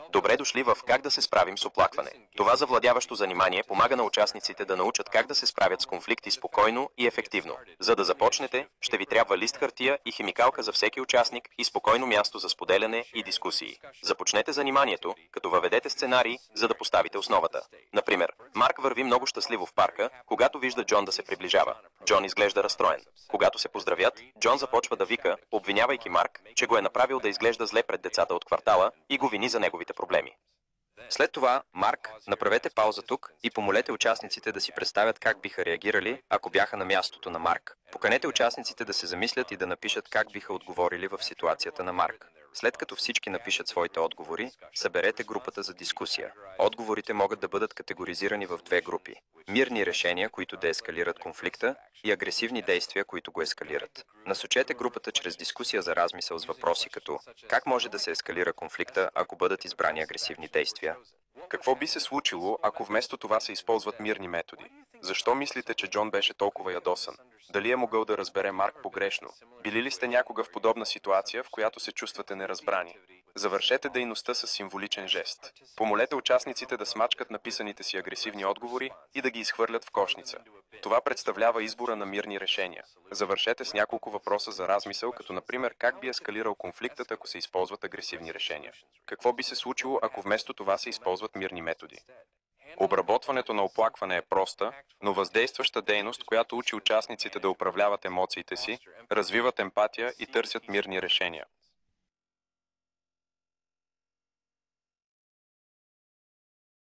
Добре дошли в "Как да се справим с оплакване". Това завладяващо занимание помага на участниците да научат как да се справят с конфликти спокойно и ефективно. За да започнете, ще ви трябва лист хартия и химикалка за всеки участник и спокойно място за споделяне и дискусии. Започнете заниманието, като въведете сценарий, за да поставите основата. Например, Марк върви много щастливо в парка, когато вижда Джон да се приближава. Джон изглежда разстроен. Когато се поздравят, Джон започва да вика, обвинявайки Марк, че го е направил да изглежда зле пред децата от квартала и го вини за неговите проблеми. След това, Марк, направете пауза тук и помолете участниците да си представят как биха реагирали, ако бяха на мястото на Марк. Поканете участниците да се замислят и да напишат как биха отговорили в ситуацията на Марк. След като всички напишат своите отговори, съберете групата за дискусия. Отговорите могат да бъдат категоризирани в две групи. Мирни решения, които деескалират конфликта, и агресивни действия, които го ескалират. Насочете групата чрез дискусия за размисъл с въпроси като: как може да се ескалира конфликта, ако бъдат избрани агресивни действия? Какво би се случило, ако вместо това се използват мирни методи? Защо мислите, че Джон беше толкова ядосан? Дали е могъл да разбере Марк погрешно? Били ли сте някога в подобна ситуация, в която се чувствате неразбрани? Завършете дейността с символичен жест. Помолете участниците да смачкат написаните си агресивни отговори и да ги изхвърлят в кошница. Това представлява избора на мирни решения. Завършете с няколко въпроса за размисъл, като например как би ескалирал конфликтът, ако се използват агресивни решения. Какво би се случило, ако вместо това се използват мирни методи? Обработването на оплакване е проста, но въздействаща дейност, която учи участниците да управляват емоциите си, развиват емпатия и търсят мирни решения.